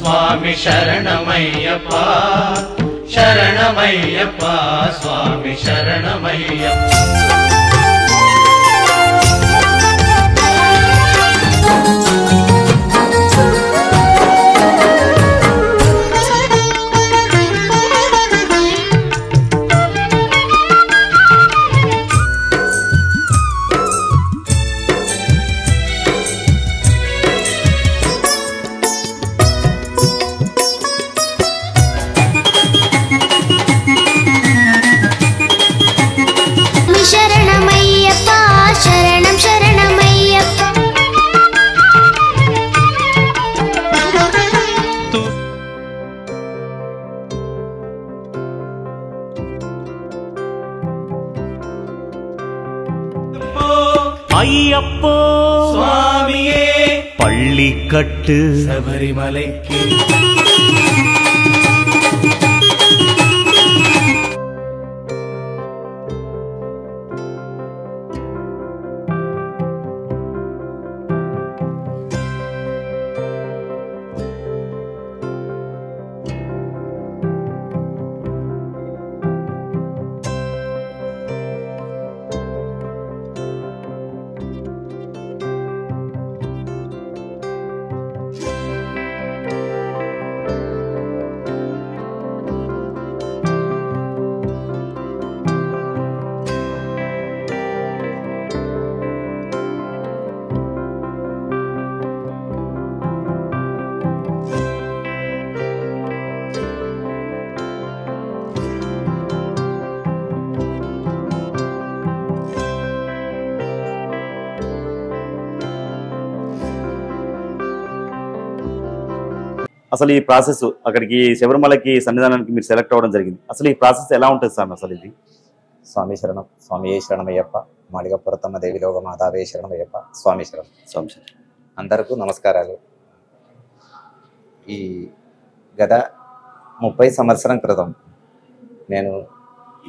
స్వామి శరణమయ్యప్ప శరణమయ్యప్ప స్వామి శరణమయ్యప్ప. ஐயப்போ சுவாமியே பள்ளிக்கட்டு சபரிமலைக்கு అసలు ఈ ప్రాసెస్ అక్కడికి శబరిమలకి సన్నిధానానికి మీరు సెలెక్ట్ అవ్వడం జరిగింది. అసలు ఈ ప్రాసెస్ ఎలా ఉంటుంది సార్? అసలు ఇది స్వామి శరణం, స్వామి శరణమయ్యప్ప, మాడిగపురతమ్మ దేవిలోక మాతావే శరణమయ్యప్ప, స్వామి శరణం. స్వామి అందరికీ నమస్కారాలు. ఈ గత 30 సంవత్సరం క్రితం నేను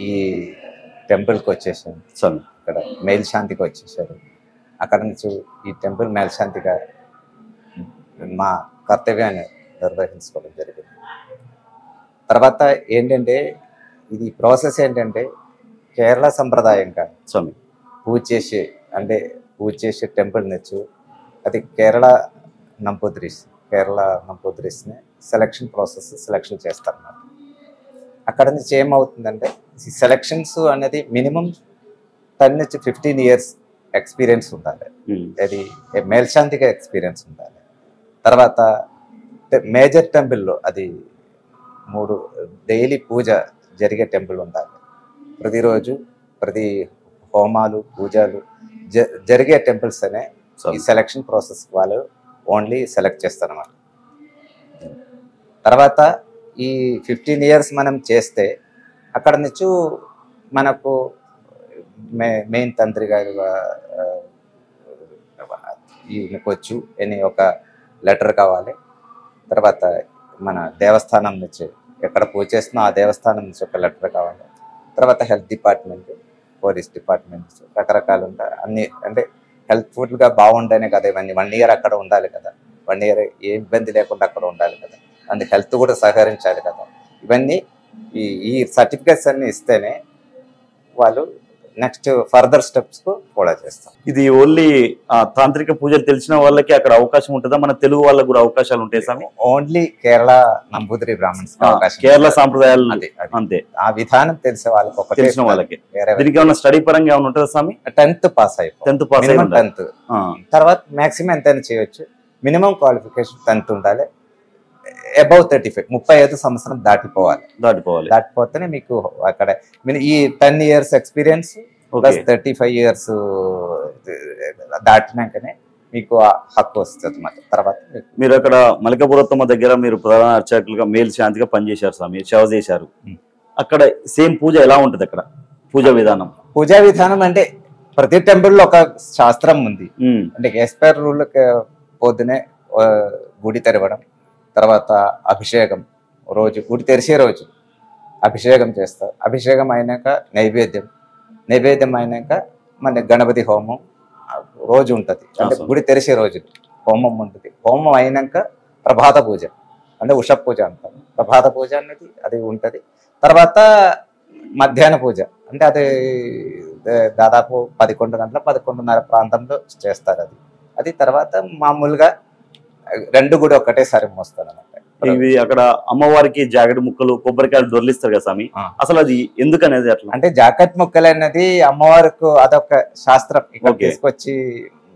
ఈ టెంపుల్కి వచ్చేసాను. స్వామి ఇక్కడ మేల్శాంతికి వచ్చేసారు. అక్కడ నుంచి ఈ టెంపుల్ మేల్శాంతిగా మా కర్తవ్యాన్ని నిర్వహించుకోవడం జరిగింది. తర్వాత ఏంటంటే ఇది ప్రాసెస్ ఏంటంటే కేరళ సంప్రదాయంగా స్వామి పూజ చేసే టెంపుల్ నచ్చు అది కేరళ నంపూద్రీస్ని సెలక్షన్ చేస్తారన్నమాట. అక్కడ నుంచి ఏమవుతుందంటే ఈ సెలక్షన్స్ అనేది మినిమం 10 నుంచి 15 years ఎక్స్పీరియన్స్ ఉండాలి. అది మేల్శాంతిగా ఎక్స్పీరియన్స్ ఉండాలి. తర్వాత మేజర్ టెంపుల్లో అది 3 డైలీ పూజ జరిగే టెంపుల్ ఉండాలి. ప్రతిరోజు ప్రతి హోమాలు పూజలు జరిగే టెంపుల్స్ అనే ఈ సెలక్షన్ ప్రాసెస్ వాళ్ళు ఓన్లీ సెలెక్ట్ చేస్తారన్నమాట. తర్వాత ఈ 15 years మనం చేస్తే అక్కడ నుంచి మనకు మెయిన్ తంత్రి గారు ఈయనకొచ్చు అని ఒక లెటర్ కావాలి. తర్వాత మన దేవస్థానం నుంచి ఎక్కడ పూజ చేస్తున్నా ఆ దేవస్థానం నుంచి ఒక లెటర్ కావాలి. తర్వాత హెల్త్ డిపార్ట్మెంట్, పోలీస్ డిపార్ట్మెంట్స్ రకరకాలు ఉంటాయి. అన్ని అంటే హెల్త్ఫుల్గా బాగుంటేనే కదా ఇవన్నీ. 1 year అక్కడ ఉండాలి కదా, 1 year ఏ ఇబ్బంది లేకుండా అక్కడ ఉండాలి కదా, అందుకు హెల్త్ కూడా సహకరించాలి కదా. ఇవన్నీ ఈ సర్టిఫికేట్స్ అన్ని ఇస్తేనే వాళ్ళు నెక్స్ట్ ఫర్దర్ స్టెప్స్ కూడా చేస్తాం. ఇది ఓన్లీ తాంత్రిక పూజలు తెలిసిన వాళ్ళకి అక్కడ అవకాశం ఉంటుందా? మన తెలుగు వాళ్ళకి కూడా అవకాశాలు ఉంటాయి స్వామి? ఓన్లీ కేరళ నంబూదిరి బ్రాహ్మణ్స్ కేరళ సాంప్రదాయాలు అంతే. ఆ విధానం తెలిసే వాళ్ళకి తెలిసిన వాళ్ళకి. దీనికి ఏమైనా స్టడీ పరంగా ఏమైనా ఉంటుందా స్వామి? 10th పాస్ అయిపోయి 10th తర్వాత మాక్సిమం ఎంతైనా చేయొచ్చు. మినిమం క్వాలిఫికేషన్ 10th ఉండాలి. అబౌవ్ 35 35 సంవత్సరం దాటిపోతేనే మీకు అక్కడ ఈ 10 years ఎక్స్పీరియన్స్ ప్లస్ 35 years దాటినాకనే మీకు హక్కు వస్తుంది అన్నమాట. తర్వాత మీరు అక్కడ మలికపురత్తమ్మ దగ్గర మీరు ప్రధాన అర్చకులుగా మేల్శాంతిగా పనిచేశారు స్వామి, సేవ చేశారు. అక్కడ సేమ్ పూజ ఎలా ఉంటుంది అక్కడ? పూజా విధానం అంటే ప్రతి టెంపుల్లో ఒక శాస్త్రం ఉంది. అంటే ఎస్పైర్ రూల్ పొద్దునే గుడి తెరవడం, తర్వాత అభిషేకం, రోజు గుడి తెరిచే రోజు అభిషేకం చేస్తారు. అభిషేకం అయినాక నైవేద్యం అయినాక మన గణపతి హోమం రోజు ఉంటుంది. అంటే గుడి తెరిచే రోజు హోమం ఉంటుంది. హోమం అయినాక ప్రభాత పూజ అంటే ఉష పూజ అంటారు. ప్రభాత పూజ అనేది అది ఉంటుంది. తర్వాత మధ్యాహ్న పూజ అంటే అది దాదాపు 11 గంటల 11:30 ప్రాంతంలో చేస్తారు. అది తర్వాత మామూలుగా 2 కూడా ఒకటేసారి మోస్తారు అన్నమాట. ఇవి అక్కడ అమ్మవారికి జాకెట్ ముక్కలు కొబ్బరికాయలు దొర్లిస్తారు కదా స్వామి, అసలు అది ఎందుకనేది అట్లా? అంటే జాకెట్ ముక్కలు అనేది అమ్మవారికి అదొక శాస్త్రం. ఇక్కడ తీసుకొచ్చి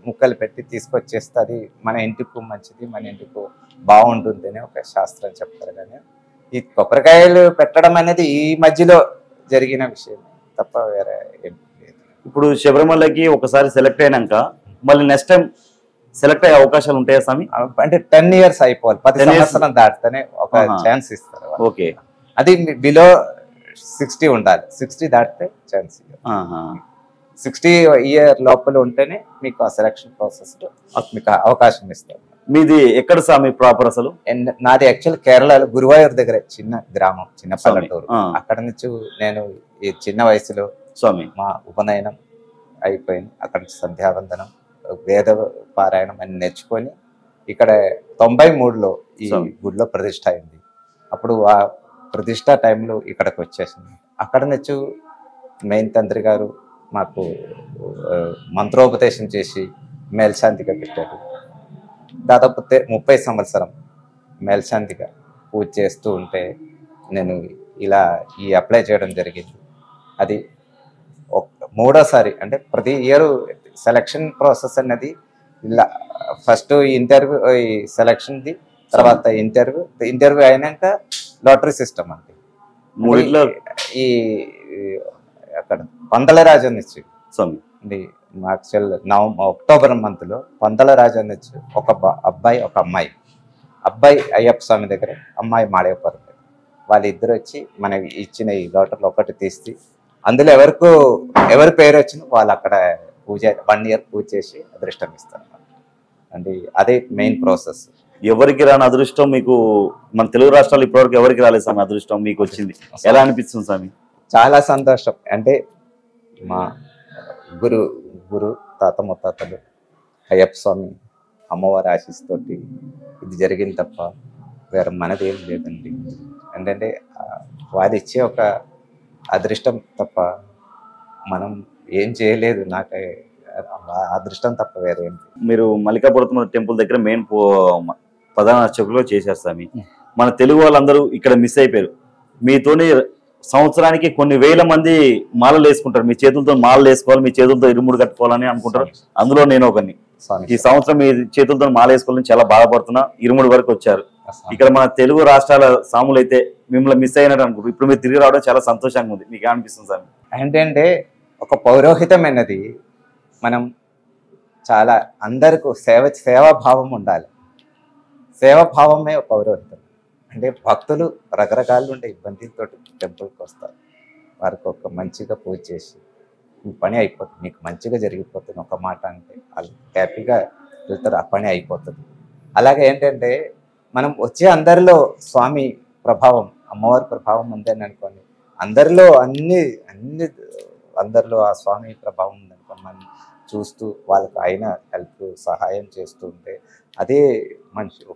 ముక్కలు పెట్టి తీసుకొచ్చేస్తే అది మన ఇంటికి మంచిది, మన ఇంటికి బాగుంటుంది అని ఒక శాస్త్రం చెప్తారు. కానీ ఈ కొబ్బరికాయలు పెట్టడం అనేది ఈ మధ్యలో జరిగిన విషయం తప్ప వేరే ఏం లేదు. ఇప్పుడు శబరిమలకి ఒకసారి సెలెక్ట్ అయినాక మళ్ళీ నెక్స్ట్ టైం సెలెక్ట్ అయ్యే అవకాశాలు ఉంటాయా స్వామి? అంటే 10 years అయిపోవాలి, 10 సంవత్సరం దాటితేనే ఒక ఛాన్స్ ఇస్తారు. ఓకే, అది బిలో 60 ఉండాలి, 60 దాటితే ఛాన్స్. 60 year లోపల ఉంటేనే మీకు ఆ సెలక్షన్ ప్రాసెస్ మీకు అవకాశం ఇస్తారు. మీది ఎక్కడ స్వామి ప్రాపర్ అసలు? నాది యాక్చువల్ కేరళలో గురువాయూర్ దగ్గర చిన్న గ్రామం, చిన్న పల్లెటూరు. అక్కడ నుంచి నేను ఈ చిన్న వయసులో స్వామి మా ఉపనయనం అయిపోయింది. అక్కడ నుంచి సంధ్యావందనం, వేద పారాయణం అని నేర్చుకొని ఇక్కడ 93లో ఈ గుడిలో ప్రతిష్ట అయింది. అప్పుడు ఆ ప్రతిష్ట టైంలో ఇక్కడికి వచ్చేసింది. అక్కడ నుంచి మెయిన్ తండ్రి గారు మాకు మంత్రోపదేశం చేసి మేల్శాంతిగా పెట్టారు. దాదాపు 30 సంవత్సరం మేల్శాంతిగా పూజ చేస్తూ ఉంటే నేను ఇలా ఈ అప్లై చేయడం జరిగింది. అది మూడోసారి అంటే ప్రతి ఇయర్ సెలక్షన్ ప్రాసెస్ అన్నది ఇలా ఫస్ట్ ఇంటర్వ్యూ, ఈ సెలక్షన్ది తర్వాత ఇంటర్వ్యూ అయినాక లాటరీ సిస్టమ్ అంటే ఈ అక్కడ పందలరాజు నుంచి అండి మాకు అక్టోబర్ మంత్లో పందలరాజు నుంచి ఒక అబ్బాయి ఒక అమ్మాయి, అబ్బాయి అయ్యప్ప స్వామి దగ్గర, అమ్మాయి మాడేపురం దగ్గర, వాళ్ళిద్దరు వచ్చి మనకి ఇచ్చిన ఈ లాటరీలో ఒకటి తీసి అందులో ఎవరి పేరు వచ్చినా వాళ్ళు అక్కడ పూజ 1 year పూజ చేసి అదృష్టం ఇస్తారు అంటే అదే మెయిన్ ప్రాసెస్. ఎవరికి రాని అదృష్టం మీకు మన తెలుగు రాష్ట్రాలు ఇప్పటివరకు ఎవరికి రాలేదు స్వామి, అదృష్టం మీకు వచ్చింది. ఎలా అనిపిస్తుంది స్వామి? చాలా సంతోషం. అంటే మా గురు తాత ముత్తాతలు అయ్యప్ప స్వామి అమ్మవారి ఆశీస్సుతోటి ఇది జరిగింది తప్ప వేరే మనదేం లేదండి. ఏంటంటే వారి ఇచ్చే ఒక అదృష్టం తప్ప మనం ఏం చేయలేదు. నాకు అదృష్టం తప్ప వేరేం. మీరు మల్లికాపురం టెంపుల్ దగ్గర మెయిన్ ప్రధాన అర్చకులు చేశారు స్వామి. మన తెలుగు వాళ్ళందరూ ఇక్కడ మిస్ అయిపోయారు. మీతోని సంవత్సరానికి కొన్ని వేల మంది మాలలు వేసుకుంటారు. మీ చేతులతో మాలలు వేసుకోవాలి, మీ చేతులతో ఇరుముడు కట్టుకోవాలని అనుకుంటారు. అందులో నేను ఒకరిని. ఈ సంవత్సరం మీ చేతులతో మాల వేసుకోవాలని చాలా బాధపడుతున్నా. ఇరుముడి వరకు వచ్చారు. ఇక్కడ మన తెలుగు రాష్ట్రాల సాములు అయితే మిమ్మల్ని మిస్ అయినట్టు అనుకుంటారు. ఇప్పుడు మీరు తిరిగి రావడం చాలా సంతోషంగా ఉంది. మీకు అనిపిస్తుంది సార్? ఏంటంటే ఒక పౌరోహితమైనది మనం చాలా అందరికీ సేవాభావం ఉండాలి. సేవాభావమే పౌరోహితం. అంటే భక్తులు రకరకాలు ఉండే ఇబ్బందులతో టెంపుల్కి వస్తారు. వారికి ఒక మంచిగా పూజ చేసి మీ పని అయిపోతుంది, మీకు మంచిగా జరిగిపోతుంది ఒక మాట అంటే వాళ్ళు హ్యాపీగా వెళ్తారు, ఆ పని అయిపోతుంది. అలాగే ఏంటంటే మనం వచ్చే అందరిలో స్వామి ప్రభావం, అమ్మవారి ప్రభావం ఉందని అనుకోండి, అందరిలో అందరిలో ఆ స్వామి ప్రభావం ఉందనుకోండి, మనం చూస్తూ వాళ్ళకి అయిన హెల్ప్ సహాయం చేస్తూ ఉంటే అదే మనిషి ఒక